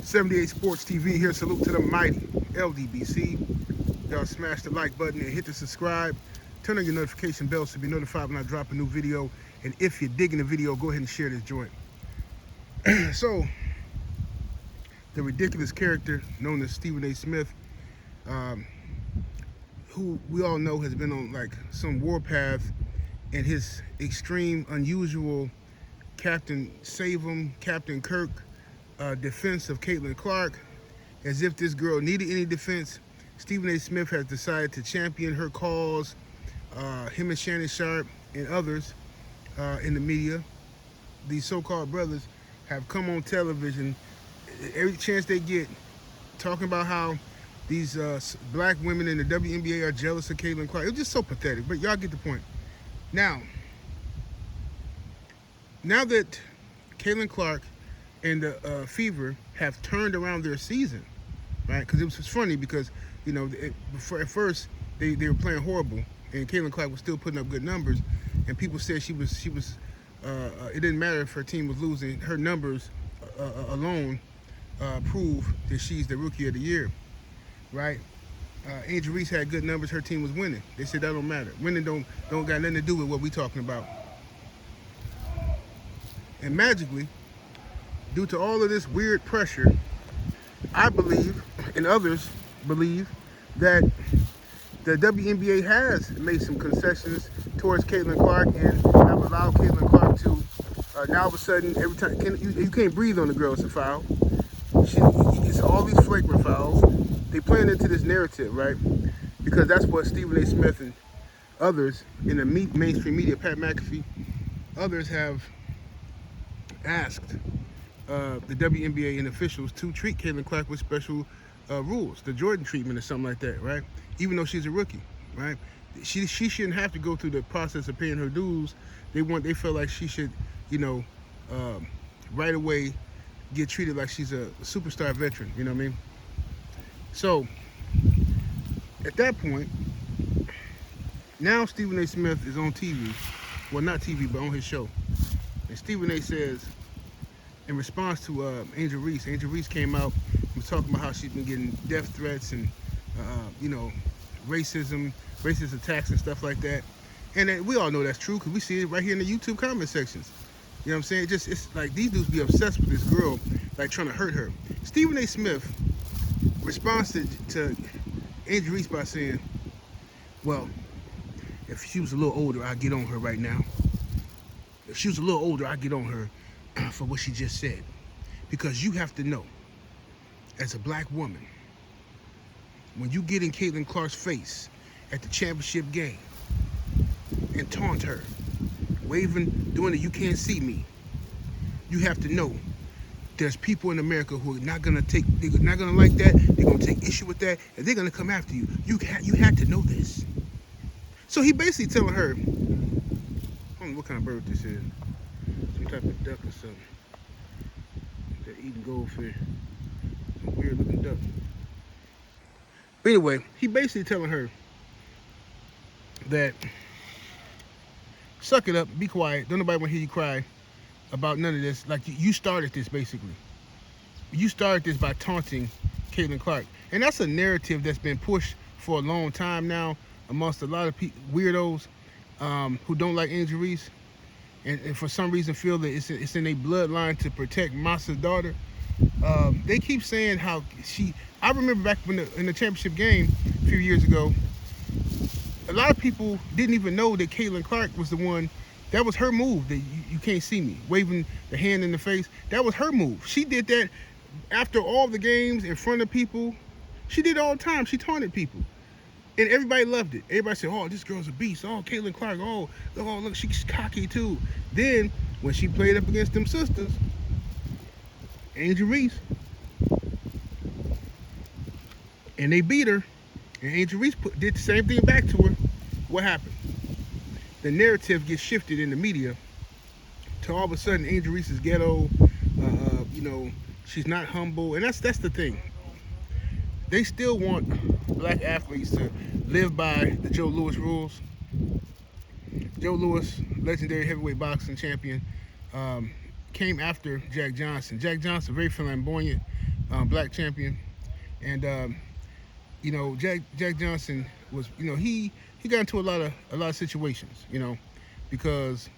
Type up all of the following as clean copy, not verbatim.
78 Sports TV here. Salute to the mighty LDBC. Y'all smash the like button and hit the subscribe. Turn on your notification bell to be notified when I drop a new video. And if you're digging the video, go ahead and share this joint. So, the ridiculous character known as Stephen A. Smith, who we all know has been on like some warpath, and his extreme, unusual Captain Save-'em, Captain Kirk defense of Caitlin Clark, as if this girl needed any defense. Stephen A. Smith has decided to champion her cause. Him and Shannon Sharp and others in the media, these so-called brothers, have come on television every chance they get, talking about how these black women in the WNBA are jealous of Caitlin Clark. It's just so pathetic, but y'all get the point. Now that Caitlin Clark and the Fever have turned around their season, right? Because it was funny because, you know, at first they were playing horrible, and Caitlin Clark was still putting up good numbers, and people said she was it didn't matter if her team was losing. Her numbers alone prove that she's the Rookie of the Year, right? Angel Reese had good numbers. Her team was winning. They said that don't matter. Winning don't got nothing to do with what we talking about. And magically, due to all of this weird pressure, I believe, and others believe, that the WNBA has made some concessions towards Caitlin Clark and have allowed Caitlin Clark to, now all of a sudden, every time, you can't breathe on the girl, it's a foul. It's all these flagrant fouls. They playing into this narrative, right? Because that's what Stephen A. Smith and others in the mainstream media, Pat McAfee, others have asked the WNBA and officials to treat Caitlin Clark with special rules, the Jordan treatment or something like that, right? Even though she's a rookie, right? She shouldn't have to go through the process of paying her dues. They felt like she should, you know, right away get treated like she's a superstar veteran. You know what I mean? So at that point, now Stephen A. Smith is on TV. Well, not TV, but on his show. And Stephen A. says, in response to Angel Reese came out and was talking about how she's been getting death threats and, you know, racist attacks and stuff like that. And we all know that's true because we see it right here in the YouTube comment sections. You know what I'm saying? It's like these dudes be obsessed with this girl, like trying to hurt her. Stephen A. Smith responds to Angel Reese by saying, well, if she was a little older, I'd get on her right now. If she was a little older, I'd get on her for what she just said. Because you have to know, as a black woman, when you get in Caitlin Clark's face at the championship game and taunt her, waving, doing it, you can't see me, you have to know there's people in America who are not gonna like that, they're gonna take issue with that, and they're gonna come after you. You had to know this. So he basically telling her, I don't know what kind of bird this is, some type of duck or something. They're eating goldfish, some weird looking duck. But anyway, he basically telling her that suck it up, be quiet, don't nobody want to hear you cry about none of this. Like, you started this, basically. You started this by taunting Caitlin Clark. And that's a narrative that's been pushed for a long time now amongst a lot of weirdos who don't like Angel Reese and for some reason feel that it's in their bloodline to protect Masa's daughter. They keep saying how I remember back in the championship game a few years ago, a lot of people didn't even know that Caitlin Clark was the one. That was her move, that you can't see me, waving the hand in the face. That was her move. She did that after all the games in front of people. She did it all the time. She taunted people. And everybody loved it. Everybody said, oh, this girl's a beast. Oh, Caitlin Clark, oh, look, she's cocky too. Then, when she played up against them sisters, Angel Reese, and they beat her, and Angel Reese did the same thing back to her, what happened? The narrative gets shifted in the media to all of a sudden Angel Reese is ghetto, you know, she's not humble, and that's the thing. They still want black athletes to live by the Joe Louis rules. Joe Louis, legendary heavyweight boxing champion, came after Jack Johnson. Jack Johnson, very flamboyant, black champion, and Jack Johnson was, he got into a lot of situations, because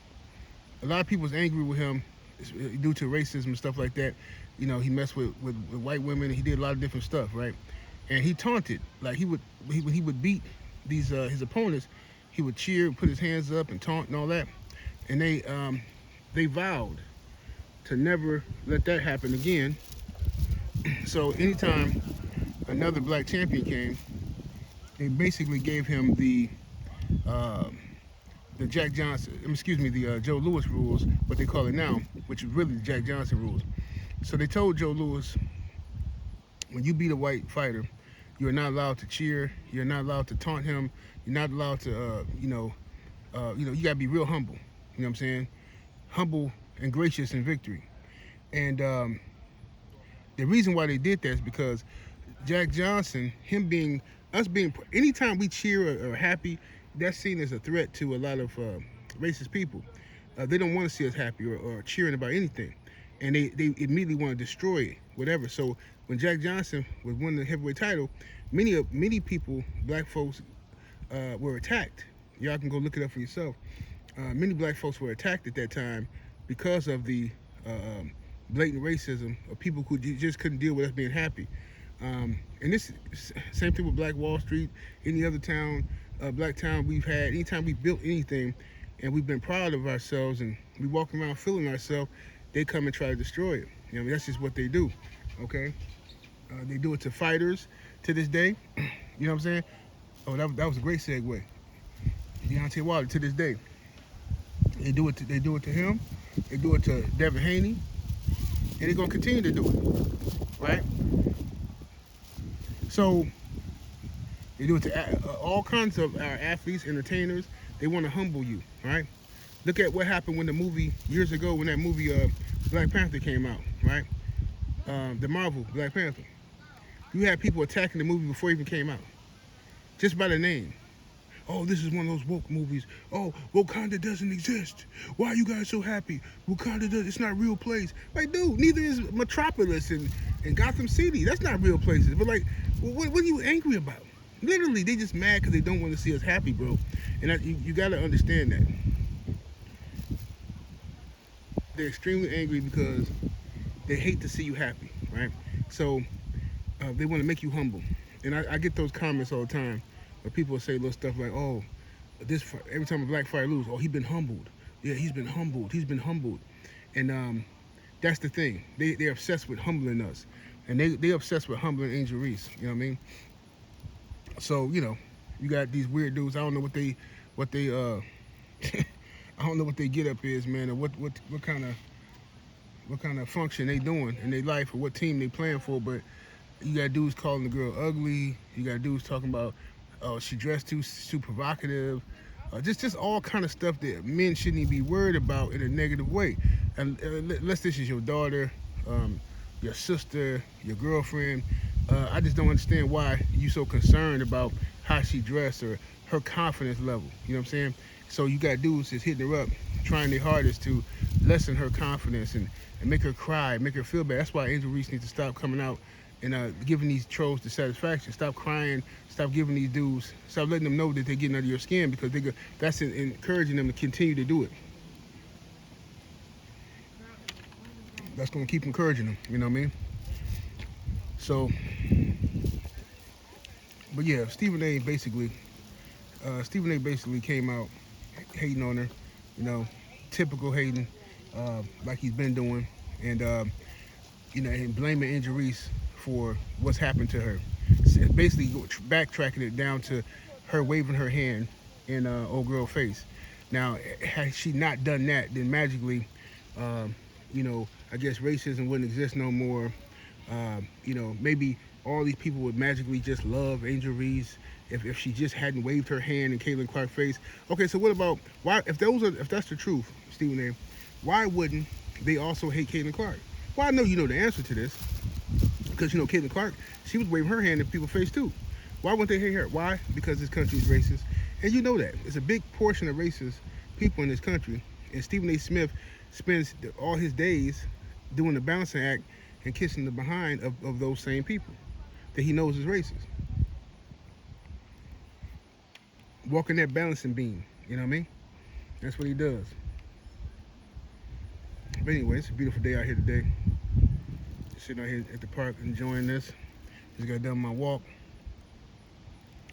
a lot of people was angry with him due to racism and stuff like that. He messed with white women. And he did a lot of different stuff, right? And he taunted, like when he would beat these his opponents, he would cheer, put his hands up, and taunt and all that. And they vowed to never let that happen again. So anytime another black champion came, they basically gave him the Jack Johnson, excuse me, the Joe Louis rules, what they call it now, which is really the Jack Johnson rules. So they told Joe Louis, when you beat a white fighter, you're not allowed to cheer, you're not allowed to taunt him, you're not allowed to, you gotta be real humble. You know what I'm saying? Humble and gracious in victory. And the reason why they did that is because Jack Johnson, anytime we cheer or happy, that's seen as a threat to a lot of racist people. They don't want to see us happy or cheering about anything. And they immediately want to destroy whatever. So when Jack Johnson was winning the heavyweight title, many people, black folks, were attacked. Y'all can go look it up for yourself. Many black folks were attacked at that time because of the blatant racism of people who just couldn't deal with us being happy. And this same thing with Black Wall Street, any other town, black town we've had. Anytime we built anything and we've been proud of ourselves and we walk around feeling ourselves, they come and try to destroy it. That's just what they do. Okay, they do it to fighters to this day. You know what I'm saying? Oh, that was a great segue. Deontay Wilder to this day. They do it to him. They do it to Devin Haney, and they're gonna continue to do it, right? So they do it to all kinds of our athletes, entertainers. They want to humble you, right? Look at what happened when the movie years ago, when that movie Black Panther came out, right? The Marvel Black Panther. You had people attacking the movie before it even came out, just by the name. Oh, this is one of those woke movies. Oh, Wakanda doesn't exist. Why are you guys so happy? It's not a real place. Like, dude, neither is Metropolis and Gotham City. That's not real places. But like, what are you angry about? Literally, they just mad because they don't want to see us happy, bro. And you got to understand that. They're extremely angry because they hate to see you happy, right? So they want to make you humble. And I get those comments all the time. But people say little stuff like, oh, every time a black fighter loses, oh, he's been humbled. Yeah, he's been humbled. He's been humbled. And that's the thing. They're obsessed with humbling us. And they're obsessed with humbling Angel Reese. You know what I mean? So, you got these weird dudes. I don't know what they I don't know what their get up is, man, or what kind of function they doing in their life or what team they playing for. But you got dudes calling the girl ugly. You got dudes talking about she dressed too provocative. Just all kind of stuff that men shouldn't even be worried about in a negative way. And unless this is your daughter, your sister, your girlfriend, I just don't understand why you so concerned about how she dressed or her confidence level. You know what I'm saying? So you got dudes that's hitting her up, trying their hardest to lessen her confidence and make her cry, make her feel bad. That's why Angel Reese needs to stop coming out and giving these trolls the satisfaction. Stop crying. Stop giving these dudes. Stop letting them know that they're getting under your skin, because that's encouraging them to continue to do it. That's going to keep encouraging them. You know what I mean? So, but yeah, Stephen A. basically came out hating on her. Typical hating, like he's been doing, and and blaming Angel Reese for what's happened to her. Basically backtracking it down to her waving her hand in old girl face. Now, had she not done that, then magically, I guess racism wouldn't exist no more. Maybe all these people would magically just love Angel Reese if she just hadn't waved her hand in Caitlin Clark's face. Okay, so what about if that's the truth, Stephen A., why wouldn't they also hate Caitlin Clark? Well, I know you know the answer to this, because Caitlin Clark, she was waving her hand in people's face too. Why wouldn't they hate her? Why? Because this country is racist, and you know that. It's a big portion of racist people in this country, and Stephen A. Smith spends all his days doing the balancing act and kissing the behind of those same people that he knows is racist. Walking that balancing beam, you know what I mean? That's what he does. But anyway, it's a beautiful day out here today. Just sitting out here at the park enjoying this. Just got done my walk.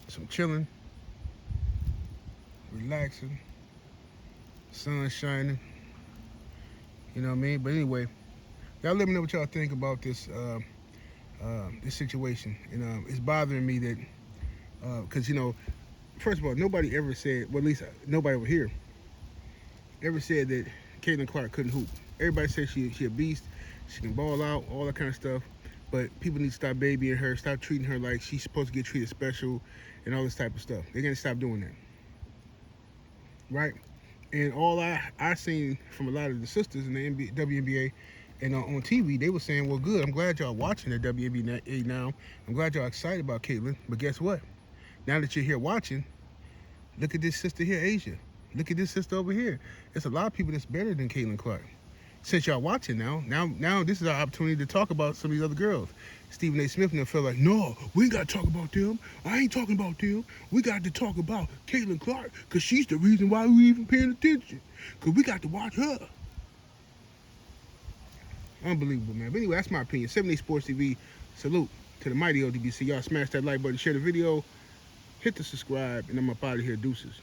Some chilling, relaxing, sun shining. You know what I mean? But anyway, y'all let me know what y'all think about this this situation. And it's bothering me that because first of all, nobody ever said, well, at least nobody over here ever said that Caitlin Clark couldn't hoop. Everybody says she a beast, she can ball out, all that kind of stuff. But people need to stop babying her, stop treating her like she's supposed to get treated special and all this type of stuff. They're gonna stop doing that, right? And all I seen from a lot of the sisters in the WNBA and on TV, they were saying, well, good, I'm glad y'all watching the WNBA now. I'm glad y'all excited about Caitlin. But guess what? Now that you're here watching, look at this sister here, Asia. Look at this sister over here. There's a lot of people that's better than Caitlin Clark. Since y'all watching now this is our opportunity to talk about some of these other girls. Stephen A. Smith and them felt like, no, we ain't got to talk about them. I ain't talking about them. We got to talk about Caitlin Clark because she's the reason why we even paying attention. Because we got to watch her. Unbelievable, man. But anyway, that's my opinion. 78 Sports TV, salute to the mighty ODBC. Y'all smash that like button, share the video, hit the subscribe, and I'm up out of here. Deuces.